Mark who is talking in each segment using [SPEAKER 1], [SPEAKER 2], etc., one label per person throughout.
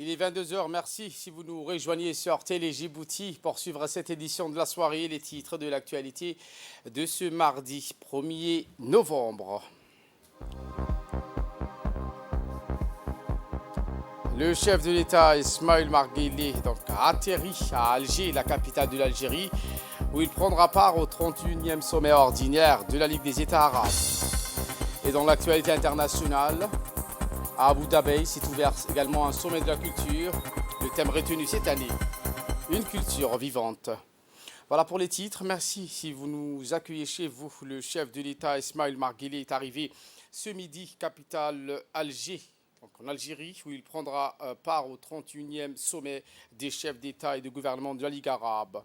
[SPEAKER 1] Il est 22 heures. Merci si vous nous rejoignez sur Télé Djibouti pour suivre cette édition de la soirée, les titres de l'actualité de ce mardi 1er novembre. Le chef de l'État Ismaël Marguelé a atterri à Alger, la capitale de l'Algérie, où il prendra part au 31e sommet ordinaire de la Ligue des États arabes. Et dans l'actualité internationale, à Abu Dhabi s'est ouvert également un sommet de la culture. Le thème retenu cette année, une culture vivante. Voilà pour les titres. Merci si vous nous accueillez chez vous. Le chef de l'État Ismaël Marguelé est arrivé ce midi, capitale Alger, donc en Algérie, où il prendra part au 31e sommet des chefs d'État et de gouvernement de la Ligue arabe.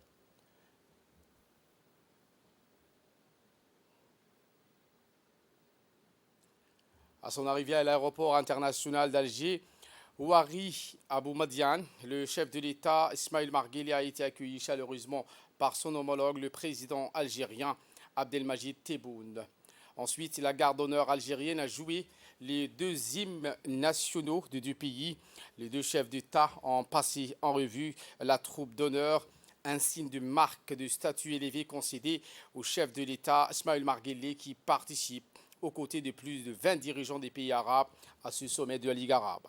[SPEAKER 1] À son arrivée à l'aéroport international d'Alger, Ouari Abou Madiane, le chef de l'État Ismaël Marguelé, a été accueilli chaleureusement par son homologue, le président algérien Abdelmajid Tebboune. Ensuite, la garde d'honneur algérienne a joué les deux hymnes nationaux des deux pays. Les deux chefs d'État ont passé en revue la troupe d'honneur, un signe de marque de statut élevé concédé au chef de l'État Ismaël Marguelé, qui participe aux côtés de plus de 20 dirigeants des pays arabes à ce sommet de la Ligue arabe.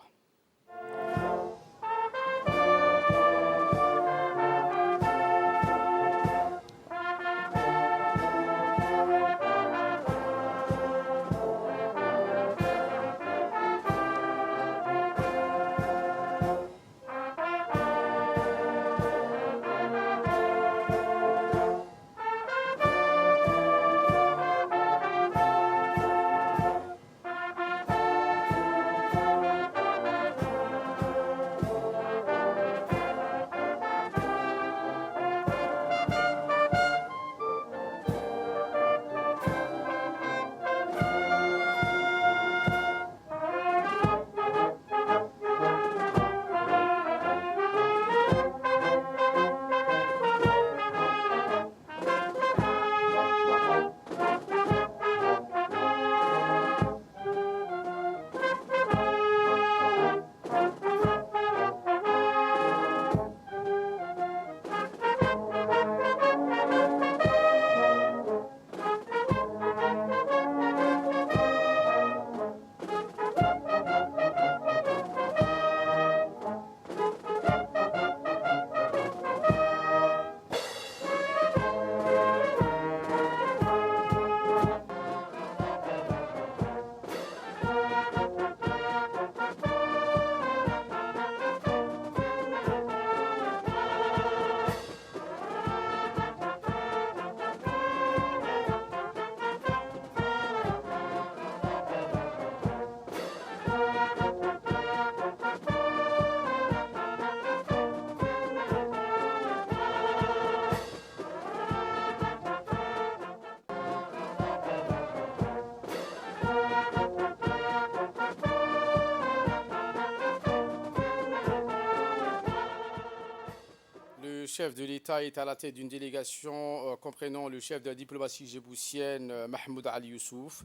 [SPEAKER 1] Le chef de l'État est à la tête d'une délégation comprenant le chef de la diplomatie djiboutienne Mahmoud Ali Youssouf,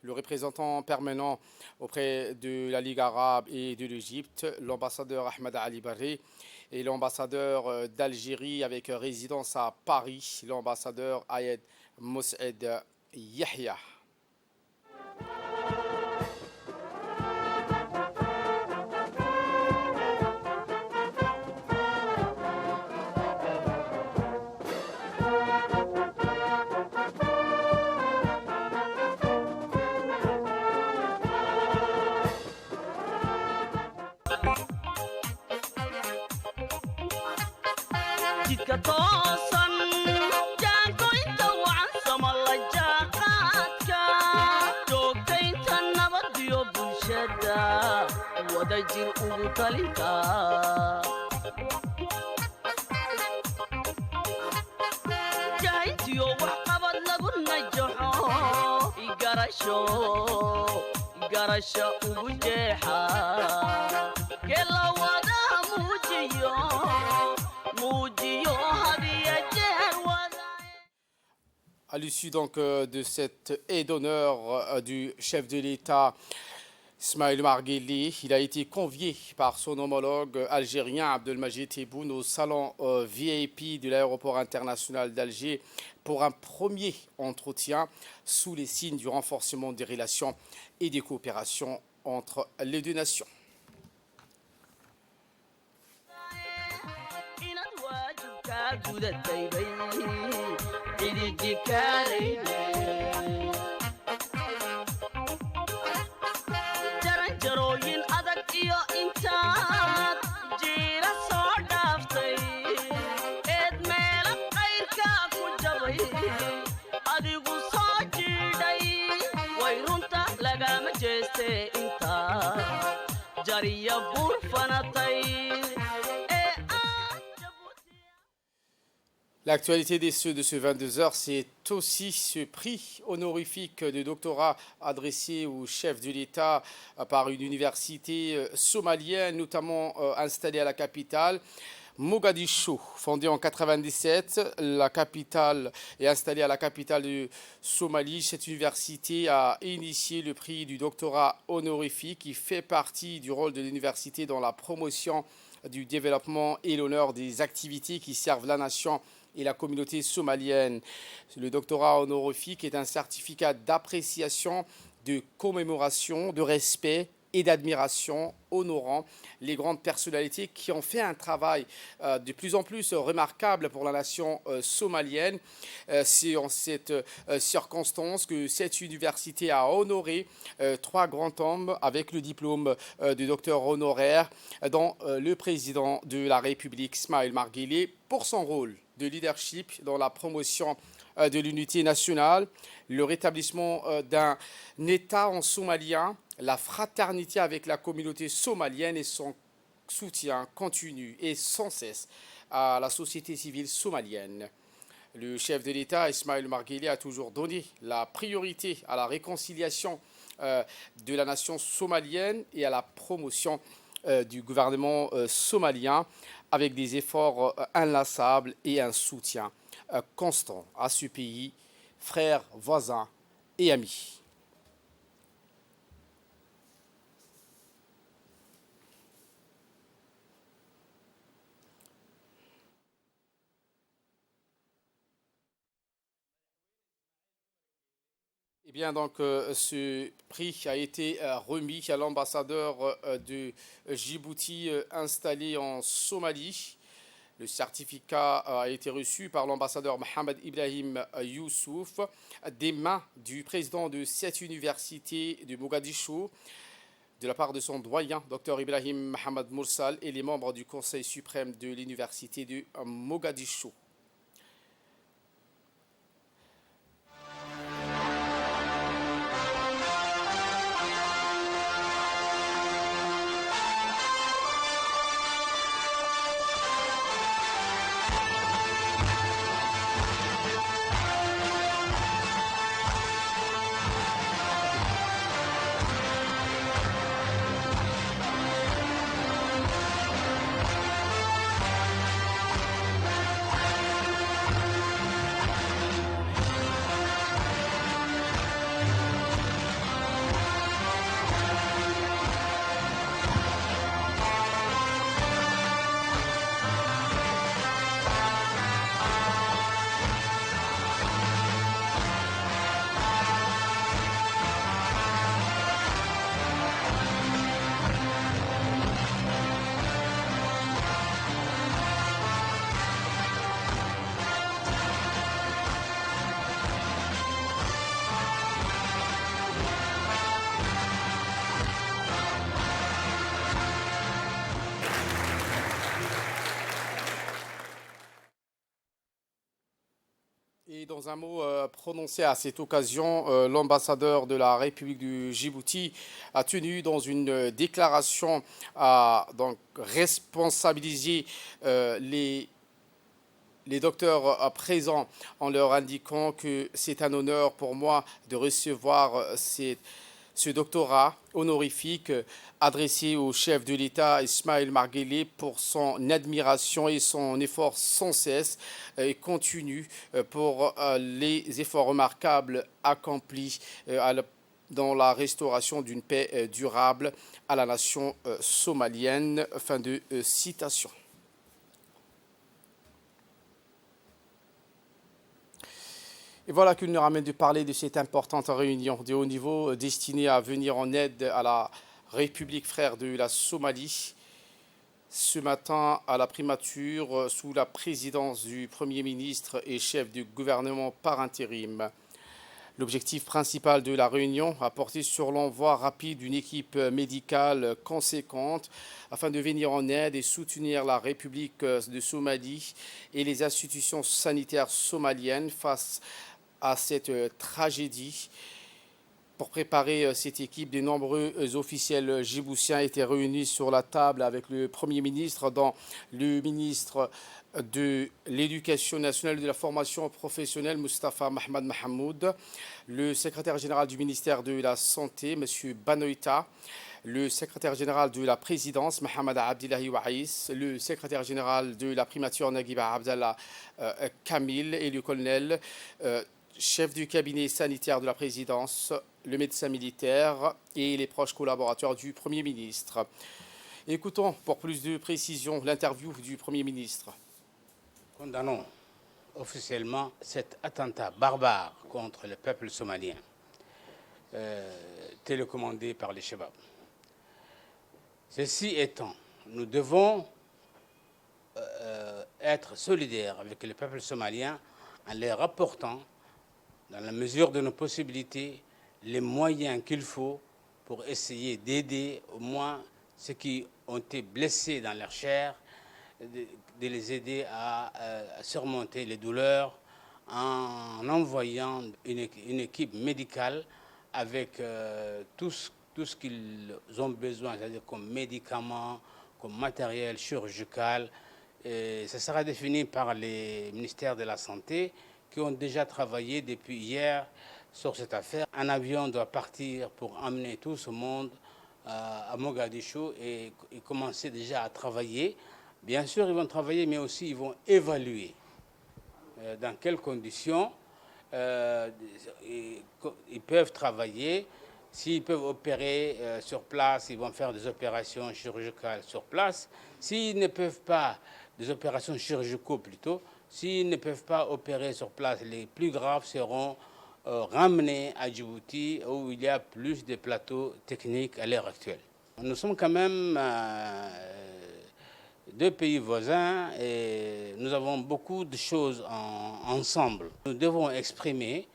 [SPEAKER 1] le représentant permanent auprès de la Ligue arabe et de l'Égypte, l'ambassadeur Ahmed Ali Barré, et l'ambassadeur d'Algérie avec résidence à Paris, l'ambassadeur Ayed Moussaed Yahya.
[SPEAKER 2] jidka toosan jaangoynta wacan samalla jaaqaadka joogtaynta nabadiyo bulshada wada jir ugu talinka jahayntiyo wax qabad lagu najaxo igarasho ugu jeexa kela wada muujiyo
[SPEAKER 1] À l'issue donc de cette aide d'honneur du chef de l'État Ismail Margueli, il a été convié par son homologue algérien Abdelmajid Tebboune au salon VIP de l'aéroport international d'Alger pour un premier entretien sous les signes du renforcement des relations et des coopérations entre les deux nations.
[SPEAKER 2] jarooyin adag iyo intaad jiira soo dhaaftay eed meela qayrka ku jabay adigu soo jiidhay way runta lagama jeeste intaad jariya buur fanatay
[SPEAKER 1] L'actualité de ce 22h, c'est aussi ce prix honorifique de doctorat adressé au chef de l'État par une université somalienne, notamment installée à la capitale. Mogadiscio, fondée en 97, la capitale est installée à la capitale de Somalie. Cette université a initié le prix du doctorat honorifique qui fait partie du rôle de l'université dans la promotion du développement et l'honneur des activités qui servent la nation et la communauté somalienne. Le doctorat honorifique est un certificat d'appréciation, de commémoration, de respect et d'admiration honorant les grandes personnalités qui ont fait un travail de plus en plus remarquable pour la nation somalienne. C'est en cette circonstance que cette université a honoré trois grands hommes avec le diplôme de docteur honoraire, dont le président de la République, Ismail Margueli, pour son rôle de leadership dans la promotion de l'unité nationale, le rétablissement d'un État en somalien, la fraternité avec la communauté somalienne et son soutien continu et sans cesse à la société civile somalienne. Le chef de l'État, Ismail Margueli, a toujours donné la priorité à la réconciliation de la nation somalienne et à la promotion du gouvernement somalien avec des efforts inlassables et un soutien constant à ce pays, frères, voisins et amis. Eh bien, donc, ce prix a été remis à l'ambassadeur de Djibouti installé en Somalie. Le certificat a été reçu par l'ambassadeur Mohamed Ibrahim Youssouf des mains du président de cette université de Mogadiscio, de la part de son doyen, Dr Ibrahim Mohamed Moursal, et les membres du Conseil suprême de l'université de Mogadiscio. Et dans un mot prononcé à cette occasion, l'ambassadeur de la République du Djibouti a tenu dans une déclaration à donc, responsabiliser les docteurs présents en leur indiquant que c'est un honneur pour moi de recevoir ce doctorat honorifique adressé au chef de l'État Ismail Margueli pour son admiration et son effort sans cesse et continu pour les efforts remarquables accomplis dans la restauration d'une paix durable à la nation somalienne. Fin de citation. Et voilà qu'il nous ramène de parler de cette importante réunion de haut niveau destinée à venir en aide à la République frère de la Somalie. Ce matin, à la primature, sous la présidence du Premier ministre et chef du gouvernement par intérim. L'objectif principal de la réunion a porté sur l'envoi rapide d'une équipe médicale conséquente afin de venir en aide et soutenir la République de Somalie et les institutions sanitaires somaliennes face à cette tragédie. Pour préparer cette équipe, de nombreux officiels djiboutiens étaient réunis sur la table avec le Premier ministre, dont le ministre de l'Éducation nationale et de la formation professionnelle, Mustafa Mohamed Mahamoud, le secrétaire général du ministère de la Santé, M. Banoïta, le secrétaire général de la présidence, Mohamed Abdillahi Waïs, le secrétaire général de la primature, Naguiba Abdallah Kamil, et le colonel chef du cabinet sanitaire de la présidence, le médecin militaire et les proches collaborateurs du Premier ministre. Écoutons pour plus de précision l'interview du Premier ministre.
[SPEAKER 3] Condamnons officiellement cet attentat barbare contre le peuple somalien, télécommandé par les Shabab. Ceci étant, nous devons être solidaires avec le peuple somalien en leur apportant, dans la mesure de nos possibilités, les moyens qu'il faut pour essayer d'aider au moins ceux qui ont été blessés dans leur chair, de les aider à surmonter les douleurs en envoyant une équipe médicale avec tout ce qu'ils ont besoin, c'est-à-dire comme médicaments, comme matériel chirurgical. Et ça sera défini par les ministères de la Santé qui ont déjà travaillé depuis hier sur cette affaire. Un avion doit partir pour emmener tout ce monde à Mogadiscio et commencer déjà à travailler. Bien sûr, ils vont travailler, mais aussi ils vont évaluer dans quelles conditions ils peuvent travailler. S'ils peuvent opérer sur place, ils vont faire des opérations chirurgicales sur place. S'ils ne peuvent pas, des opérations chirurgicales plutôt, s'ils ne peuvent pas opérer sur place, les plus graves seront ramenés à Djibouti où il y a plus de plateaux techniques à l'heure actuelle. Nous sommes quand même deux pays voisins et nous avons beaucoup de choses ensemble. Nous devons exprimer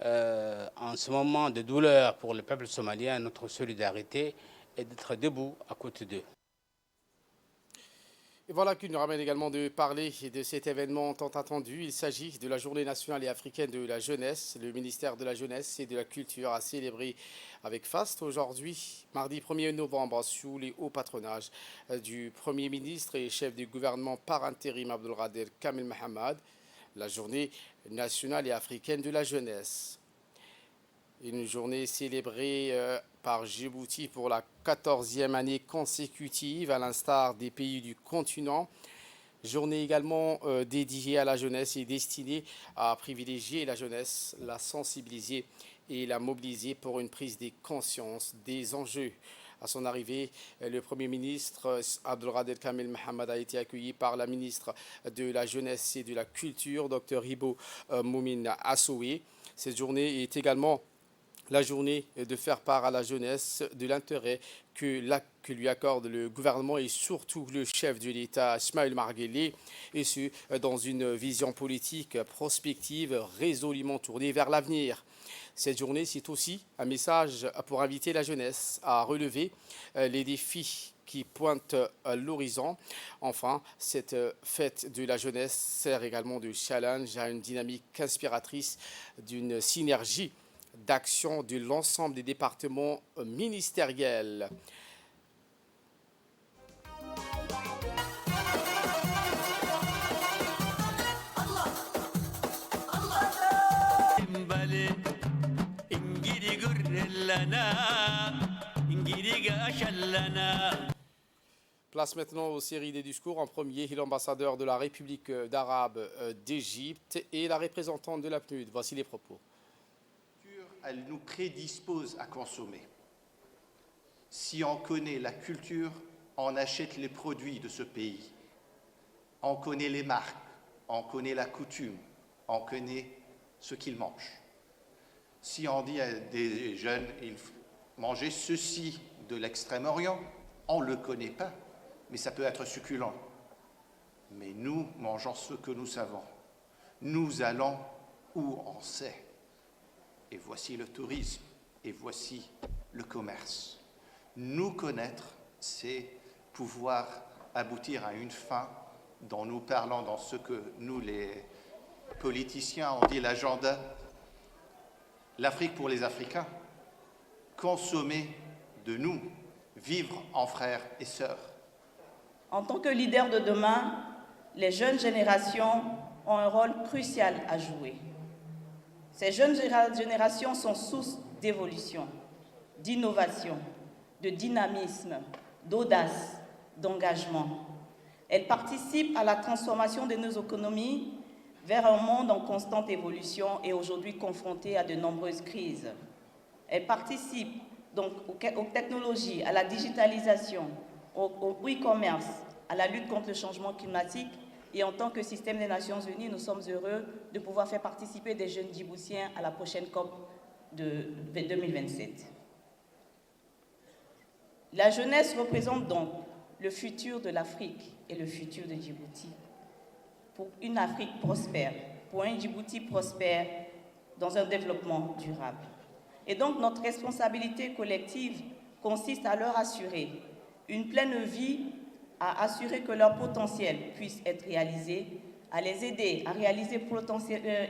[SPEAKER 3] en ce moment de douleur pour le peuple somalien notre solidarité et d'être debout à côté d'eux.
[SPEAKER 1] Et voilà qu'il nous ramène également de parler de cet événement tant attendu. Il s'agit de la Journée nationale et africaine de la jeunesse. Le ministère de la Jeunesse et de la Culture a célébré avec faste aujourd'hui, mardi 1er novembre, sous les hauts patronages du Premier ministre et chef du gouvernement par intérim Abdelkader Kamil Mohamed, la Journée nationale et africaine de la jeunesse. Une journée célébrée par Djibouti pour la 14e année consécutive, à l'instar des pays du continent. Journée également dédiée à la jeunesse et destinée à privilégier la jeunesse, la sensibiliser et la mobiliser pour une prise de conscience des enjeux. À son arrivée, le Premier ministre Abdelkader Kamil Mohamed a été accueilli par la ministre de la Jeunesse et de la Culture, Dr Hibo Moumin Assoué. Cette journée est également la journée de faire part à la jeunesse de l'intérêt que lui accorde le gouvernement et surtout le chef de l'État, Ismaël Omar Guelleh, et ce, dans une vision politique prospective résolument tournée vers l'avenir. Cette journée, c'est aussi un message pour inviter la jeunesse à relever les défis qui pointent à l'horizon. Enfin, cette fête de la jeunesse sert également de challenge à une dynamique inspiratrice d'une synergie d'action de l'ensemble des départements ministériels. Place maintenant aux séries des discours. En premier, l'ambassadeur de la République d'Arabe d'Égypte et la représentante de la PNUD. Voici les propos.
[SPEAKER 4] elle nous prédispose à consommer. Si on connaît la culture, on achète les produits de ce pays. On connaît les marques, on connaît la coutume, on connaît ce qu'ils mangent. Si on dit à des jeunes, il faut manger ceci de l'Extrême-Orient, on ne le connaît pas, mais ça peut être succulent. Mais nous mangeons ce que nous savons. Nous allons où on sait. Et voici le tourisme, et voici le commerce. Nous connaître, c'est pouvoir aboutir à une fin dont nous parlons dans ce que nous, les politiciens, on dit l'agenda, l'Afrique pour les Africains, consommer de nous, vivre en frères et sœurs.
[SPEAKER 5] En tant que leader de demain, les jeunes générations ont un rôle crucial à jouer. Ces jeunes générations sont source d'évolution, d'innovation, de dynamisme, d'audace, d'engagement. Elles participent à la transformation de nos économies vers un monde en constante évolution et aujourd'hui confronté à de nombreuses crises. Elles participent donc aux technologies, à la digitalisation, au e-commerce, à la lutte contre le changement climatique. Et en tant que système des Nations Unies, nous sommes heureux de pouvoir faire participer des jeunes djiboutiens à la prochaine COP de 2027. La jeunesse représente donc le futur de l'Afrique et le futur de Djibouti. Pour une Afrique prospère, pour un Djibouti prospère dans un développement durable. Et donc notre responsabilité collective consiste à leur assurer une pleine vie, à assurer que leur potentiel puisse être réalisé, à les aider à réaliser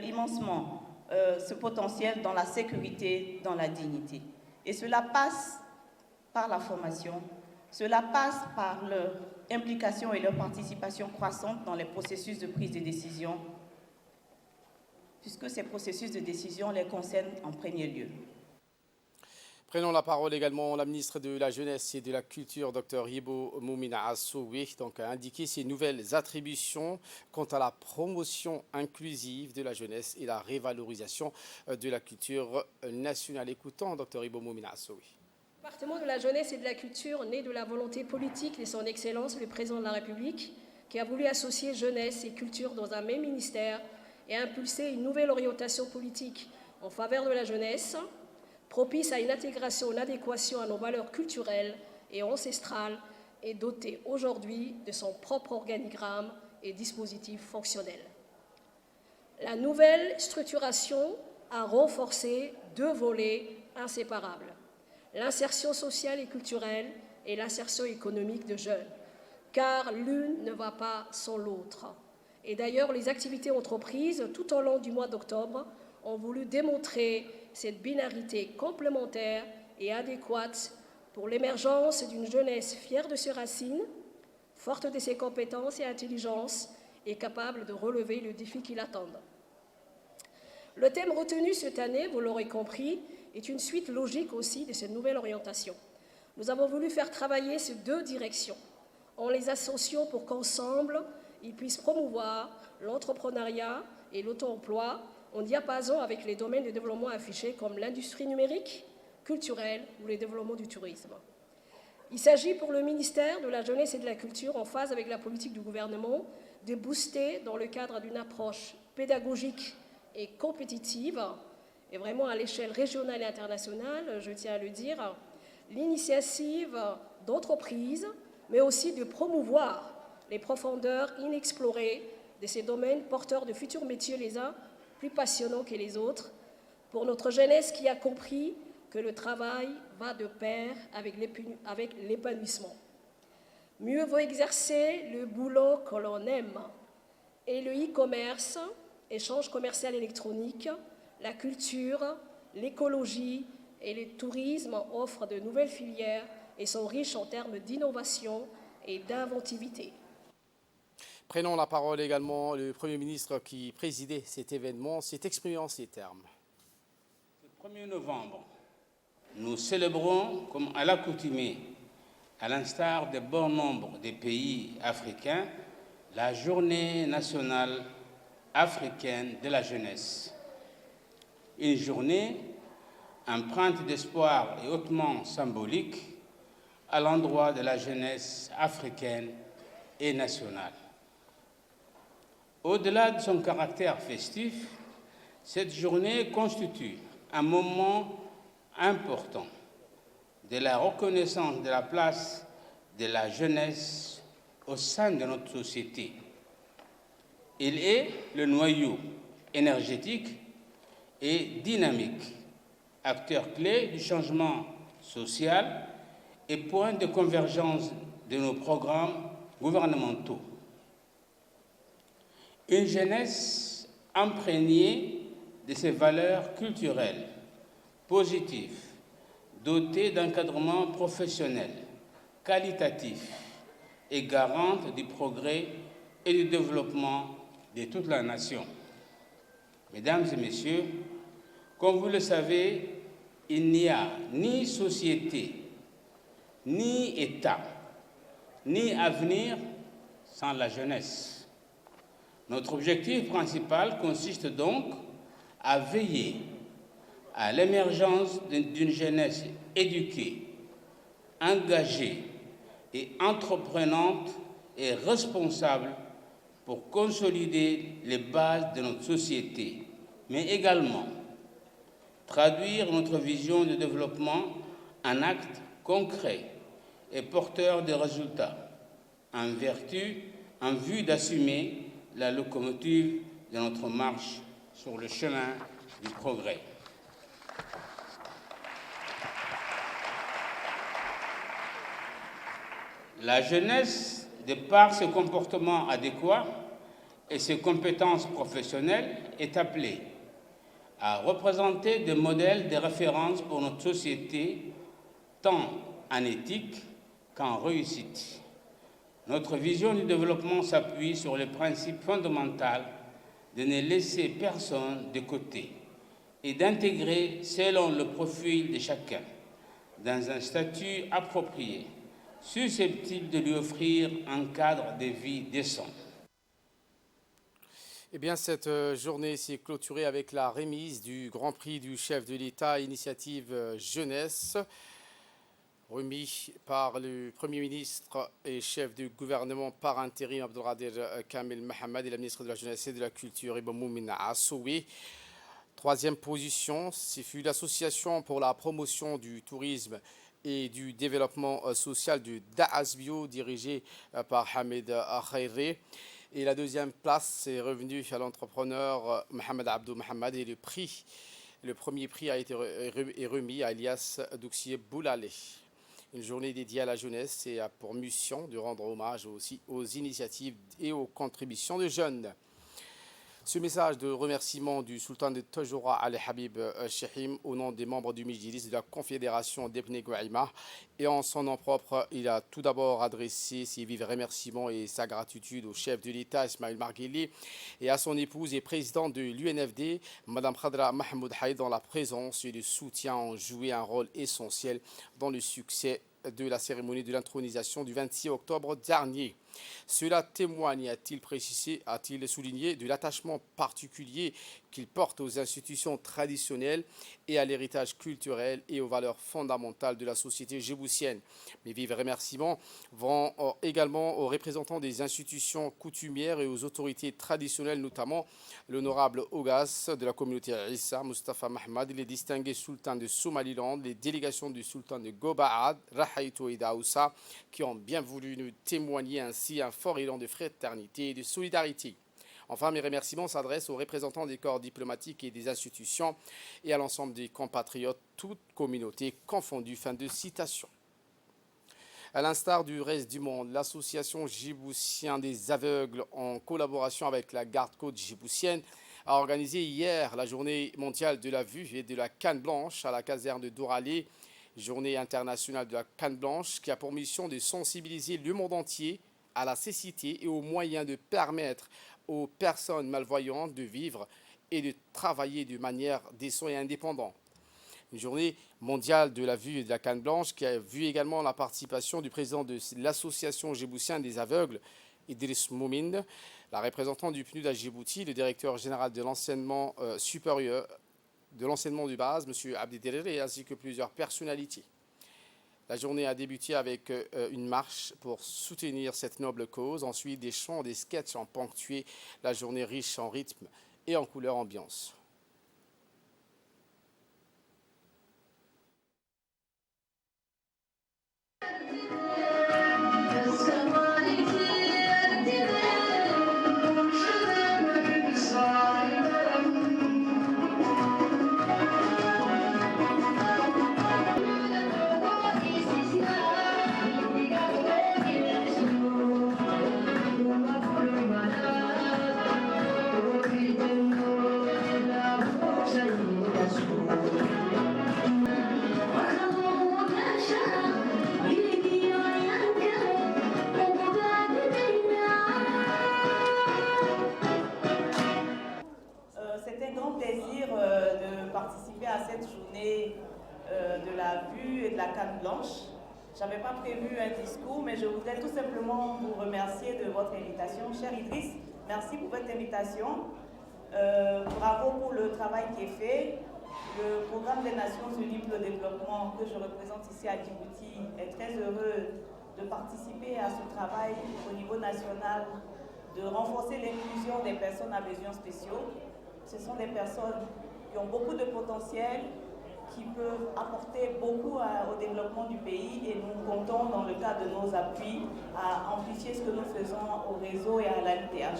[SPEAKER 5] immensement ce potentiel dans la sécurité, dans la dignité. Et cela passe par la formation, cela passe par leur implication et leur participation croissante dans les processus de prise de décision, puisque ces processus de décision les concernent en premier lieu.
[SPEAKER 1] Prenons la parole également la ministre de la Jeunesse et de la Culture, Dr Yibo Moumina Assowe, a indiqué ses nouvelles attributions quant à la promotion inclusive de la jeunesse et la révalorisation de la culture nationale. Écoutons Dr Yibo Moumina Assowe.
[SPEAKER 6] Le département de la jeunesse et de la culture, né de la volonté politique de son Excellence le Président de la République, qui a voulu associer jeunesse et culture dans un même ministère et impulser une nouvelle orientation politique en faveur de la jeunesse, propice à une intégration, une adéquation à nos valeurs culturelles et ancestrales, est doté aujourd'hui de son propre organigramme et dispositif fonctionnel. La nouvelle structuration a renforcé deux volets inséparables: l'insertion sociale et culturelle et l'insertion économique de jeunes, car l'une ne va pas sans l'autre. Et d'ailleurs, les activités entreprises tout au long du mois d'octobre ont voulu démontrer cette binarité complémentaire et adéquate pour l'émergence d'une jeunesse fière de ses racines, forte de ses compétences et intelligences et capable de relever le défi qui l'attendent. Le thème retenu cette année, vous l'aurez compris, est une suite logique aussi de cette nouvelle orientation. Nous avons voulu faire travailler ces deux directions en les associant pour qu'ensemble, ils puissent promouvoir l'entrepreneuriat et l'auto-emploi en diapason avec les domaines de développement affichés comme l'industrie numérique, culturelle ou le développement du tourisme. Il s'agit pour le ministère de la Jeunesse et de la Culture, en phase avec la politique du gouvernement, de booster dans le cadre d'une approche pédagogique et compétitive, et vraiment à l'échelle régionale et internationale, je tiens à le dire, l'initiative d'entreprises, mais aussi de promouvoir les profondeurs inexplorées de ces domaines porteurs de futurs métiers les uns plus passionnants que les autres, pour notre jeunesse qui a compris que le travail va de pair avec l'épanouissement. Mieux vaut exercer le boulot que l'on aime. Et le e-commerce, échange commercial électronique, la culture, l'écologie et le tourisme offrent de nouvelles filières et sont riches en termes d'innovation et d'inventivité.
[SPEAKER 1] Prenons la parole également le Premier ministre qui présidait cet événement, s'est exprimé en ces termes.
[SPEAKER 3] Le 1er novembre, nous célébrons, comme à l'accoutumée, à l'instar de bon nombre des pays africains, la Journée nationale africaine de la jeunesse. Une journée empreinte d'espoir et hautement symbolique à l'endroit de la jeunesse africaine et nationale. Au-delà de son caractère festif, cette journée constitue un moment important de la reconnaissance de la place de la jeunesse au sein de notre société. Il est le noyau énergétique et dynamique, acteur clé du changement social et point de convergence de nos programmes gouvernementaux. Une jeunesse imprégnée de ses valeurs culturelles, positives, dotée d'encadrement professionnel, qualitatif et garante du progrès et du développement de toute la nation. Mesdames et messieurs, comme vous le savez, il n'y a ni société, ni État, ni avenir sans la jeunesse. Notre objectif principal consiste donc à veiller à l'émergence d'une jeunesse éduquée, engagée et entreprenante et responsable pour consolider les bases de notre société, mais également traduire notre vision de développement en actes concrets et porteurs de résultats, en vue d'assumer la locomotive de notre marche sur le chemin du progrès. La jeunesse, de par ses comportements adéquats et ses compétences professionnelles, est appelée à représenter des modèles de référence pour notre société, tant en éthique qu'en réussite. Notre vision du développement s'appuie sur le principe fondamental de ne laisser personne de côté et d'intégrer selon le profil de chacun dans un statut approprié, susceptible de lui offrir un cadre de vie décent.
[SPEAKER 1] Eh bien, cette journée s'est clôturée avec la remise du Grand Prix du chef de l'État Initiative Jeunesse, remis par le Premier ministre et chef du gouvernement par intérim Abdelkader Kamel Mohamed et la ministre de la Jeunesse et de la Culture Iba Moumina Assoui. Troisième position, ce fut l'association pour la promotion du tourisme et du développement social du Daasbio, dirigé par Hamed Khairé. Et la deuxième place est revenue à l'entrepreneur Mohamed Abdou Mohamed et le premier prix a été remis à Elias Douxier Boulalé. Une journée dédiée à la jeunesse et a pour mission de rendre hommage aussi aux initiatives et aux contributions de jeunes. Ce message de remerciement du sultan de Tajoura Ali Habib Chehim au nom des membres du Mijlis de la Confédération d'Ebné Gouaïma et en son nom propre, il a tout d'abord adressé ses vifs remerciements et sa gratitude au chef de l'État Ismaël Margueli et à son épouse et présidente de l'UNFD, Mme Khadra Mahmoud Haïd, dont la présence et le soutien ont joué un rôle essentiel dans le succès de la cérémonie de l'intronisation du 26 octobre dernier. Cela témoigne, a-t-il souligné, de l'attachement particulier qu'il porte aux institutions traditionnelles et à l'héritage culturel et aux valeurs fondamentales de la société djiboutienne. Mes vifs remerciements vont également aux représentants des institutions coutumières et aux autorités traditionnelles, notamment l'honorable Ogas de la communauté Issa, Mustafa Mahmoud, les distingués sultans de Somaliland, les délégations du sultan de Gobaad, Rahaïto et Daoussa, qui ont bien voulu nous témoigner ainsi un fort élan de fraternité et de solidarité. Enfin, mes remerciements s'adressent aux représentants des corps diplomatiques et des institutions et à l'ensemble des compatriotes, toutes communautés confondues. Fin de citation. À l'instar du reste du monde, l'association djiboutienne des aveugles, en collaboration avec la garde-côte djiboutienne, a organisé hier la journée mondiale de la vue et de la canne blanche à la caserne de Douralé, journée internationale de la canne blanche qui a pour mission de sensibiliser le monde entier à la cécité et aux moyens de permettre aux personnes malvoyantes de vivre et de travailler de manière décente et indépendante. Une journée mondiale de la vue et de la canne blanche qui a vu également la participation du président de l'association djiboutienne des aveugles, Idriss Moumine, la représentante du PNUD à Djibouti, le directeur général de l'enseignement supérieur de l'enseignement de base, M. Abdi Derere, ainsi que plusieurs personnalités. La journée a débuté avec une marche pour soutenir cette noble cause. Ensuite, des chants, des sketchs ont ponctué la journée riche en rythme et en couleur ambiance.
[SPEAKER 5] C'est un grand plaisir de participer à cette journée de la vue et de la canne blanche. Je n'avais pas prévu un discours, mais je voudrais tout simplement vous remercier de votre invitation. Cher Idriss, merci pour votre invitation. Bravo pour le travail qui est fait. Le programme des Nations Unies pour le développement que je représente ici à Djibouti est très heureux de participer à ce travail au niveau national, de renforcer l'inclusion des personnes à besoins spéciaux. Ce sont des personnes qui ont beaucoup de potentiel, qui peuvent apporter beaucoup au développement du pays et nous comptons, dans le cadre de nos appuis, à amplifier ce que nous faisons au réseau et à l'ANTH.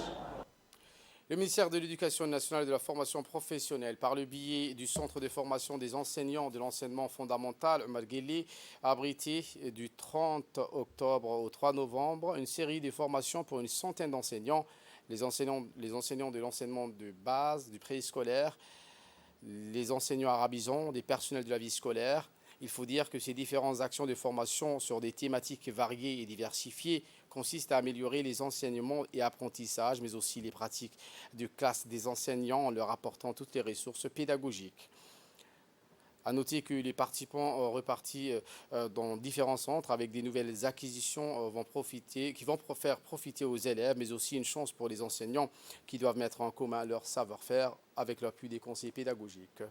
[SPEAKER 1] Le ministère de l'Éducation nationale et de la formation professionnelle, par le biais du Centre de formation des enseignants de l'enseignement fondamental, Marguerite, a abrité du 30 octobre au 3 novembre une série de formations pour une centaine d'enseignants, les enseignants de l'enseignement de base, du préscolaire, les enseignants arabisants, des personnels de la vie scolaire. Il faut dire que ces différentes actions de formation sur des thématiques variées et diversifiées consistent à améliorer les enseignements et apprentissages, mais aussi les pratiques de classe des enseignants en leur apportant toutes les ressources pédagogiques. À noter que les participants repartis dans différents centres avec des nouvelles acquisitions qui vont faire profiter aux élèves, mais aussi une chance pour les enseignants qui doivent mettre en commun leur savoir-faire avec l'appui des conseillers pédagogiques.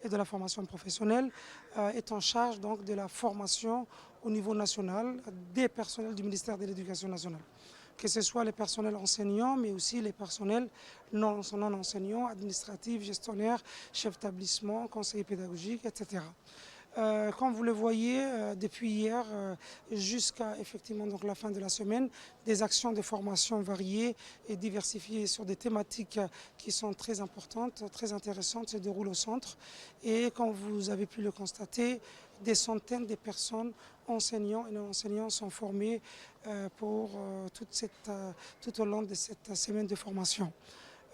[SPEAKER 7] Et de la formation professionnelle est en charge donc de la formation au niveau national des personnels du ministère de l'Éducation nationale, que ce soit les personnels enseignants, mais aussi les personnels non enseignants, administratifs, gestionnaires, chefs d'établissement, conseillers pédagogiques, etc. Comme vous le voyez, depuis hier jusqu'à effectivement donc la fin de la semaine, des actions de formation variées et diversifiées sur des thématiques qui sont très importantes, très intéressantes, se déroulent au centre. Et comme vous avez pu le constater, des centaines de personnes, enseignants et non-enseignants, sont formés pour tout au long de cette semaine de formation.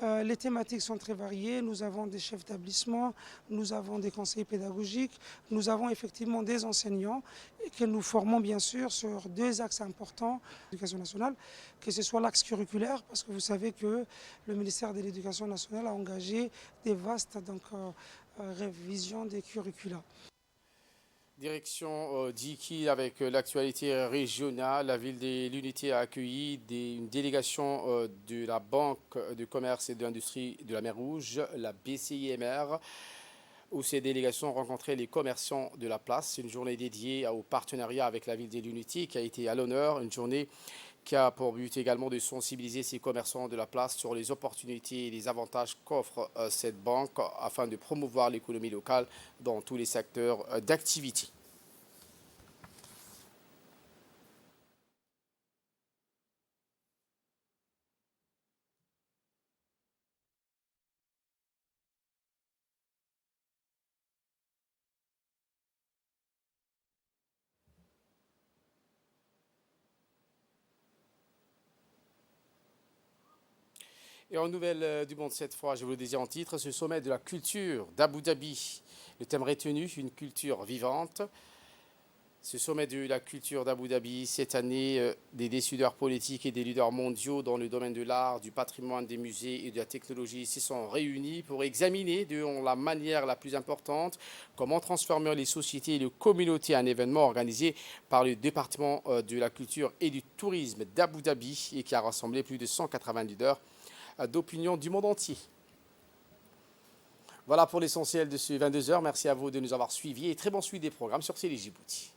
[SPEAKER 7] Les thématiques sont très variées. Nous avons des chefs d'établissement, nous avons des conseillers pédagogiques, nous avons effectivement des enseignants que nous formons bien sûr sur deux axes importants de l'éducation nationale, que ce soit l'axe curriculaire, parce que vous savez que le ministère de l'Éducation nationale a engagé des vastes révisions des curricula.
[SPEAKER 1] Direction d'Iki avec l'actualité régionale. La ville de l'Unité a accueilli une délégation de la Banque de commerce et d'industrie de la mer Rouge, la BCIMR, où ces délégations ont rencontré les commerçants de la place. Une journée dédiée au partenariat avec la ville de l'Unité qui a été à l'honneur. Une journée qui a pour but également de sensibiliser ces commerçants de la place sur les opportunités et les avantages qu'offre cette banque afin de promouvoir l'économie locale dans tous les secteurs d'activité. Et en nouvelle du monde cette fois, je vous le disais en titre, ce sommet de la culture d'Abu Dhabi. Le thème retenu, une culture vivante. Ce sommet de la culture d'Abu Dhabi, cette année, des décideurs politiques et des leaders mondiaux dans le domaine de l'art, du patrimoine, des musées et de la technologie se sont réunis pour examiner de la manière la plus importante comment transformer les sociétés et les communautés en événement organisé par le département de la culture et du tourisme d'Abu Dhabi et qui a rassemblé plus de 180 leaders d'opinion du monde entier. Voilà pour l'essentiel de ce 22h. Merci à vous de nous avoir suivis et très bon suivi des programmes sur Télé Djibouti.